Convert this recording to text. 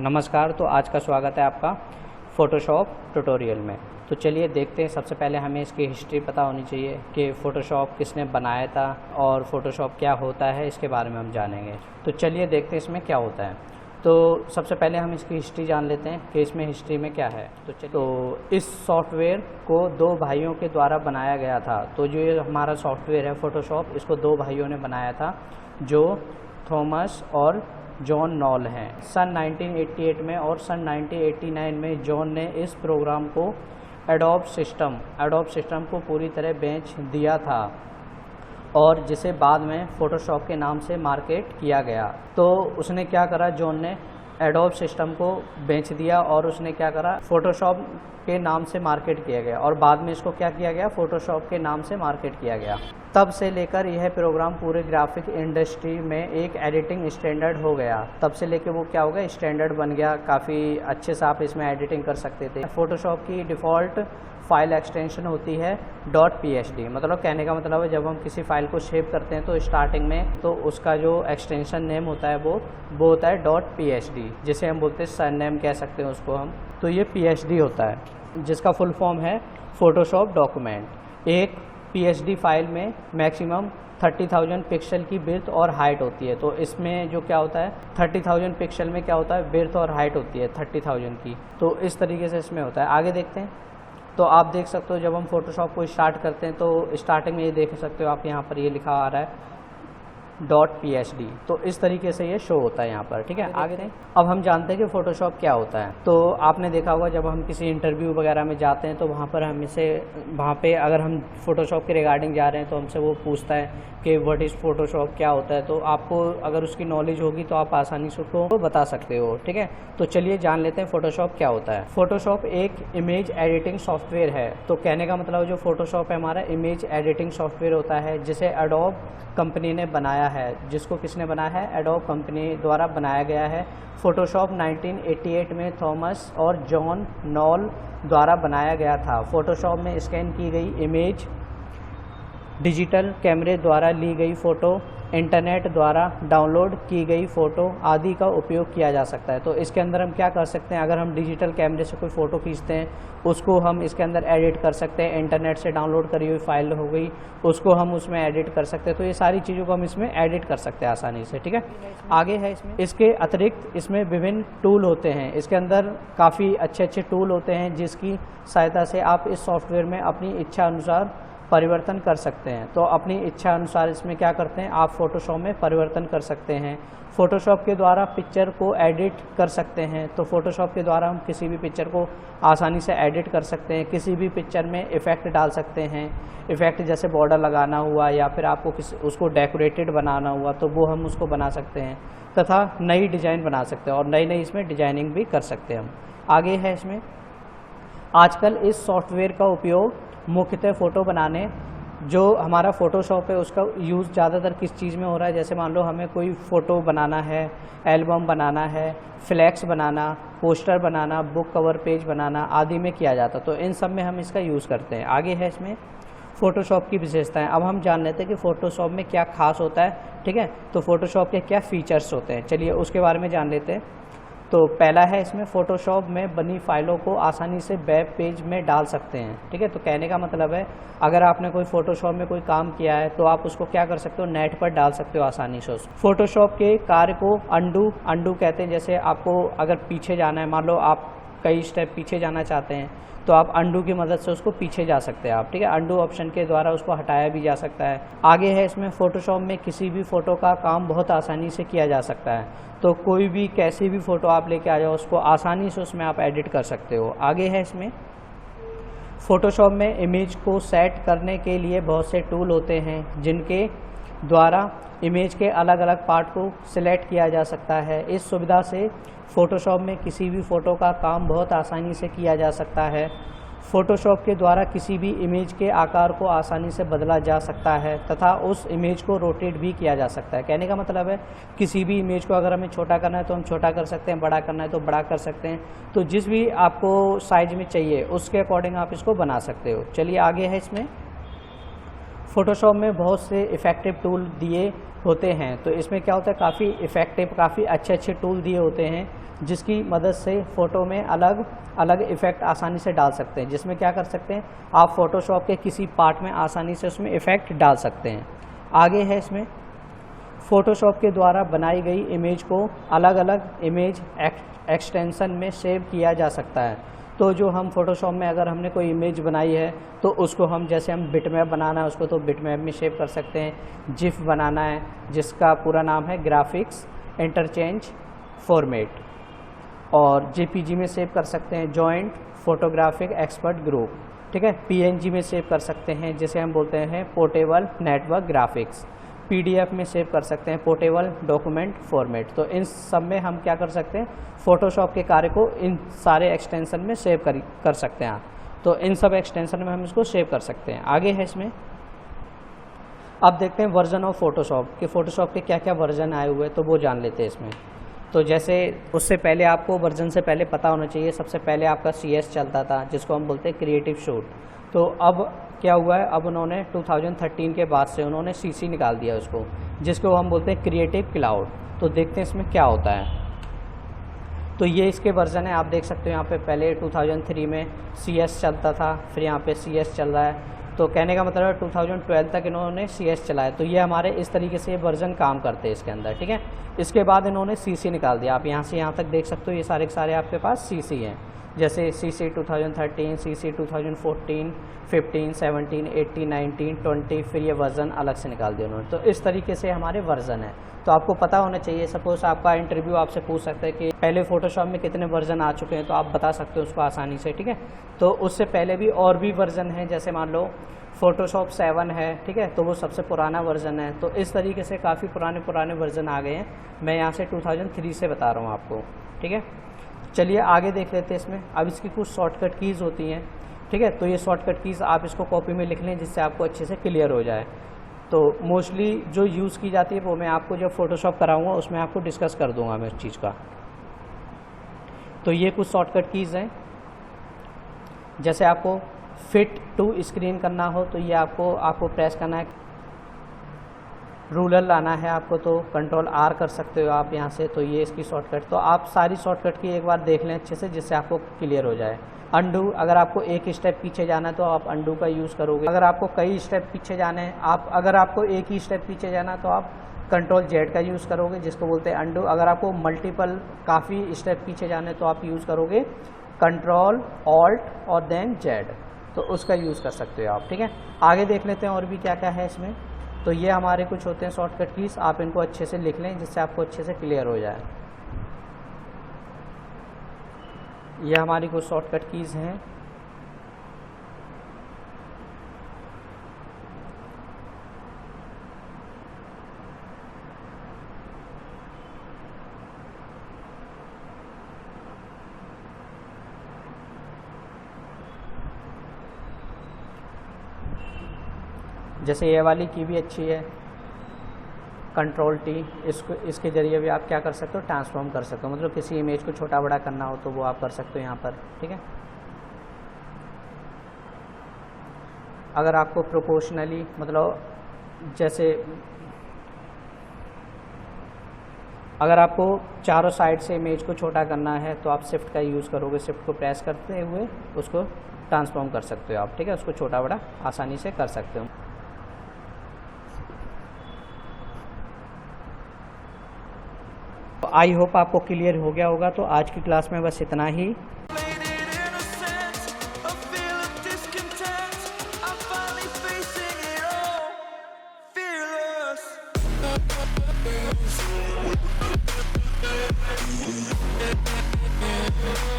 नमस्कार। तो आज का स्वागत है आपका फ़ोटोशॉप ट्यूटोरियल में। तो चलिए देखते हैं। सबसे पहले हमें इसकी हिस्ट्री पता होनी चाहिए कि फ़ोटोशॉप किसने बनाया था और फ़ोटोशॉप क्या होता है, इसके बारे में हम जानेंगे। तो चलिए देखते हैं इसमें क्या होता है। तो सबसे पहले हम इसकी हिस्ट्री जान लेते हैं कि इसमें हिस्ट्री में क्या है। तो इस सॉफ्टवेयर को दो भाइयों के द्वारा बनाया गया था। तो जो ये हमारा सॉफ्टवेयर है फ़ोटोशॉप, इसको दो भाइयों ने बनाया था, जो थॉमस और जॉन नॉल हैं। सन 1988 में और सन 1989 में जॉन ने इस प्रोग्राम को एडोब सिस्टम को पूरी तरह बेच दिया था और जिसे बाद में फ़ोटोशॉप के नाम से मार्केट किया गया। तो उसने क्या करा, जॉन ने एडोब सिस्टम को बेच दिया और उसने क्या करा, फ़ोटोशॉप के नाम से मार्केट किया गया और बाद में इसको क्या किया गया, फ़ोटोशॉप के नाम से मार्केट किया गया। तब से लेकर यह प्रोग्राम पूरे ग्राफिक इंडस्ट्री में एक एडिटिंग स्टैंडर्ड हो गया। तब से लेकर वो क्या हो गया, स्टैंडर्ड बन गया। काफ़ी अच्छे से आप इसमें एडिटिंग कर सकते थे। फ़ोटोशॉप की डिफ़ॉल्ट फाइल एक्सटेंशन होती है .psd। मतलब कहने का मतलब है, जब हम किसी फाइल को सेव करते हैं तो स्टार्टिंग में तो उसका जो एक्सटेंशन नेम होता है वो होता है .psd, जिसे हम बोलते हैं सर नेम कह सकते हैं उसको हम। तो ये psd होता है, जिसका फुल फॉर्म है फ़ोटोशॉप डॉक्यूमेंट। एक psd फाइल में मैक्सिमम 30,000 पिक्सल की विड्थ और हाइट होती है। तो इसमें जो क्या होता है, 30,000 पिक्सल में क्या होता है, विड्थ और हाइट होती है 30,000 की। तो इस तरीके से इसमें होता है। आगे देखते हैं। तो आप देख सकते हो, जब हम फ़ोटोशॉप को स्टार्ट करते हैं तो स्टार्टिंग में ये देख सकते हो आप, यहाँ पर ये लिखा आ रहा है .psd। तो इस तरीके से ये शो होता है यहाँ पर। ठीक है, आगे दें। अब हम जानते हैं कि फ़ोटोशॉप क्या होता है। तो आपने देखा होगा, जब हम किसी इंटरव्यू वगैरह में जाते हैं तो वहाँ पे अगर हम फ़ोटोशॉप के रिगार्डिंग जा रहे हैं तो हमसे वो पूछता है कि व्हाट इज़ फ़ोटोशॉप, क्या होता है। तो आपको अगर उसकी नॉलेज होगी तो आप आसानी से उसको बता सकते हो। ठीक है, तो चलिए जान लेते हैं फ़ोटोशॉप क्या होता है। फ़ोटोशॉप एक इमेज एडिटिंग सॉफ्टवेयर है। तो कहने का मतलब जो फ़ोटोशॉप है हमारा इमेज एडिटिंग सॉफ्टवेयर होता है, जिसे एडोब कंपनी ने बनाया है। जिसको किसने बनाया है, एडोब कंपनी द्वारा बनाया गया है। फ़ोटोशॉप 1988 में थॉमस और जॉन नॉल द्वारा बनाया गया था। फ़ोटोशॉप में स्कैन की गई इमेज, डिजिटल कैमरे द्वारा ली गई फ़ोटो, इंटरनेट द्वारा डाउनलोड की गई फ़ोटो आदि का उपयोग किया जा सकता है। तो इसके अंदर हम क्या कर सकते हैं, अगर हम डिजिटल कैमरे से कोई फ़ोटो खींचते हैं उसको हम इसके अंदर एडिट कर सकते हैं। इंटरनेट से डाउनलोड करी हुई फाइल हो गई, उसको हम उसमें एडिट कर सकते हैं। तो ये सारी चीज़ों को हम इसमें एडिट कर सकते हैं आसानी से। ठीक है, आगे है इसमें। इसके अतिरिक्त इसमें विभिन्न टूल होते हैं। इसके अंदर काफ़ी अच्छे टूल होते हैं जिसकी सहायता से आप इस सॉफ्टवेयर में अपनी इच्छा अनुसार परिवर्तन कर सकते हैं। तो अपनी इच्छा अनुसार इसमें क्या करते हैं, आप फ़ोटोशॉप में परिवर्तन कर सकते हैं। फ़ोटोशॉप के द्वारा पिक्चर को एडिट कर सकते हैं। तो फ़ोटोशॉप के द्वारा हम किसी भी पिक्चर को आसानी से एडिट कर सकते हैं। किसी भी पिक्चर में इफ़ेक्ट डाल सकते हैं। इफ़ेक्ट जैसे बॉर्डर लगाना हुआ या फिर आपको उसको डेकोरेटेड बनाना हुआ तो वो हम उसको बना सकते हैं, तथा नई डिज़ाइन बना सकते हैं और नई इसमें डिजाइनिंग भी कर सकते हैं हम। आगे है इसमें, आजकल इस सॉफ्टवेयर का उपयोग मुख्यतः फ़ोटो बनाने, जो हमारा फ़ोटोशॉप है उसका यूज़ ज़्यादातर किस चीज़ में हो रहा है, जैसे मान लो हमें कोई फ़ोटो बनाना है, एल्बम बनाना है, फ्लैक्स बनाना, पोस्टर बनाना, बुक कवर पेज बनाना आदि में किया जाता है। तो इन सब में हम इसका यूज़ करते हैं। आगे है इसमें फ़ोटोशॉप की विशेषताएं। अब हम जान लेते हैं कि फ़ोटोशॉप में क्या खास होता है। ठीक है, तो फ़ोटोशॉप के क्या फ़ीचर्स होते हैं, चलिए उसके बारे में जान लेते हैं। तो पहला है इसमें, फ़ोटोशॉप में बनी फ़ाइलों को आसानी से वेब पेज में डाल सकते हैं। ठीक है, तो कहने का मतलब है, अगर आपने कोई फ़ोटोशॉप में कोई काम किया है तो आप उसको क्या कर सकते हो, नेट पर डाल सकते हो आसानी से। फ़ोटोशॉप के कार्य को अंडू कहते हैं। जैसे आपको अगर पीछे जाना है, मान लो आप कई स्टेप पीछे जाना चाहते हैं तो आप अंडू की मदद से उसको पीछे जा सकते हैं आप। ठीक है, अंडू ऑप्शन के द्वारा उसको हटाया भी जा सकता है। आगे है इसमें, फ़ोटोशॉप में किसी भी फ़ोटो का काम बहुत आसानी से किया जा सकता है। तो कोई भी कैसी भी फ़ोटो आप लेके आ जाओ, उसको आसानी से उसमें आप एडिट कर सकते हो। आगे है इसमें, फ़ोटोशॉप में इमेज को सेट करने के लिए बहुत से टूल होते हैं जिनके द्वारा इमेज के अलग अलग पार्ट को सिलेक्ट किया जा सकता है। इस सुविधा से फ़ोटोशॉप में किसी भी फ़ोटो का काम बहुत आसानी से किया जा सकता है। फ़ोटोशॉप के द्वारा किसी भी इमेज के आकार को आसानी से बदला जा सकता है तथा उस इमेज को रोटेट भी किया जा सकता है। कहने का मतलब है, किसी भी इमेज को अगर हमें छोटा करना है तो हम छोटा कर सकते हैं, बड़ा करना है तो बड़ा कर सकते हैं। तो जिस भी आपको साइज में चाहिए उसके अकॉर्डिंग आप इसको बना सकते हो। चलिए आगे है इसमें, फ़ोटोशॉप में बहुत से इफ़ेक्टिव टूल दिए होते हैं। तो इसमें क्या होता है, काफ़ी इफ़ेक्टिव, काफ़ी अच्छे टूल दिए होते हैं। जिसकी मदद से फ़ोटो में अलग अलग इफ़ेक्ट आसानी से डाल सकते हैं। जिसमें क्या कर सकते हैं, आप फ़ोटोशॉप के किसी पार्ट में आसानी से उसमें इफ़ेक्ट डाल सकते हैं। आगे है इसमें फ़ोटोशॉप के द्वारा बनाई गई इमेज को अलग अलग इमेज एक्सटेंशन में सेव किया जा सकता है। तो जो हम फ़ोटोशॉप में अगर हमने कोई इमेज बनाई है तो उसको हम, जैसे हम बिटमैप बनाना है उसको, तो बिटमैप में सेव कर सकते हैं। जिफ बनाना है जिसका पूरा नाम है ग्राफिक्स इंटरचेंज फॉर्मेट, और जेपीजी में सेव कर सकते हैं जॉइंट फोटोग्राफिक एक्सपर्ट ग्रुप, ठीक है। पीएनजी में सेव कर सकते हैं जिसे हम बोलते हैं पोर्टेबल नेटवर्क ग्राफिक्स। पीडीएफ में सेव कर सकते हैं पोर्टेबल डॉक्यूमेंट फॉर्मेट। तो इन सब में हम क्या कर सकते हैं, फ़ोटोशॉप के कार्य को इन सारे एक्सटेंशन में सेव कर सकते हैं। तो इन सब एक्सटेंशन में हम इसको सेव कर सकते हैं। आगे है इसमें, अब देखते हैं वर्जन ऑफ फ़ोटोशॉप कि फ़ोटोशॉप के क्या क्या वर्जन आए हुए हैं, तो वो जान लेते हैं इसमें। तो जैसे उससे पहले आपको वर्जन से पहले पता होना चाहिए, सबसे पहले आपका CS चलता था जिसको हम बोलते हैं क्रिएटिव शूट। तो अब क्या हुआ है, अब उन्होंने 2013 के बाद से उन्होंने CC निकाल दिया उसको, जिसको हम बोलते हैं क्रिएटिव क्लाउड। तो देखते हैं इसमें क्या होता है। तो ये इसके वर्जन है, आप देख सकते हो यहाँ पे पहले 2003 में CS चलता था, फिर यहाँ पे CS चल रहा है। तो कहने का मतलब है 2012 तक इन्होंने CS चलाया। तो ये हमारे इस तरीके से वर्जन काम करते हैं इसके अंदर, ठीक है। इसके बाद इन्होंने CC निकाल दिया। आप यहाँ से यहाँ तक देख सकते हो, ये सारे के सारे आपके पास CC हैं, जैसे CC 2013, CC 2014, 15, 17, 18, 19, 20, फिर ये वर्जन अलग से निकाल दिया उन्होंने। तो इस तरीके से हमारे वर्जन है। तो आपको पता होना चाहिए, सपोज आपका इंटरव्यू आपसे पूछ सकता है कि पहले फ़ोटोशॉप में कितने वर्जन आ चुके हैं, तो आप बता सकते हो उसको आसानी से, ठीक है। तो उससे पहले भी और भी वर्जन है, जैसे मान लो फ़ोटोशॉप 7 है, ठीक है, तो वो सबसे पुराना वर्जन है। तो इस तरीके से काफ़ी पुराने वर्जन आ गए हैं। मैं यहाँ से 2003 से बता रहा हूँ आपको, ठीक है। चलिए आगे देख लेते हैं इसमें। अब इसकी कुछ शॉर्टकट कीज़ होती हैं, ठीक है। तो ये शॉर्टकट कीज़ आप इसको कॉपी में लिख लें जिससे आपको अच्छे से क्लियर हो जाए। तो मोस्टली जो यूज़ की जाती है वो मैं आपको जब फ़ोटोशॉप कराऊंगा उसमें आपको डिस्कस कर दूंगा मैं उस चीज़ का। तो ये कुछ शॉर्टकट कीज़ हैं। जैसे आपको फिट टू स्क्रीन करना हो तो ये आपको प्रेस करना है। रूलर लाना है आपको तो Ctrl+R कर सकते हो आप यहाँ से। तो ये इसकी शॉर्टकट। तो आप सारी शॉर्टकट की एक बार देख लें अच्छे से जिससे आपको क्लियर हो जाए। अंडू, अगर आपको एक स्टेप पीछे जाना है तो आप अंडू का यूज़ करोगे। अगर आपको कई स्टेप पीछे जाने हैं, अगर आपको एक ही स्टेप पीछे जाना है तो आप Ctrl+Z का यूज़ करोगे जिसको बोलते हैं अंडू। अगर आपको मल्टीपल काफ़ी स्टेप पीछे जाने तो आप यूज़ करोगे Ctrl+Alt और देन Z, तो उसका यूज़ कर सकते हो आप, ठीक है। आगे देख लेते हैं और भी क्या क्या है इसमें। तो ये हमारे कुछ होते हैं शॉर्टकट कीज़, आप इनको अच्छे से लिख लें जिससे आपको अच्छे से क्लियर हो जाए। ये हमारी कुछ शॉर्टकट कीज़ हैं। जैसे ये वाली की भी अच्छी है, Ctrl+T, इसके ज़रिए भी आप क्या कर सकते हो, ट्रांसफॉर्म कर सकते हो। मतलब किसी इमेज को छोटा बड़ा करना हो तो वो आप कर सकते हो यहाँ पर, ठीक है। अगर आपको प्रोपोर्शनली, मतलब जैसे अगर आपको चारों साइड से इमेज को छोटा करना है तो आप शिफ्ट का यूज़ करोगे। शिफ्ट को प्रेस करते हुए उसको ट्रांसफॉर्म कर सकते हो आप, ठीक है। उसको छोटा बड़ा आसानी से कर सकते हो। आई होप आपको क्लियर हो गया होगा। तो आज की क्लास में बस इतना ही। We'll be right back.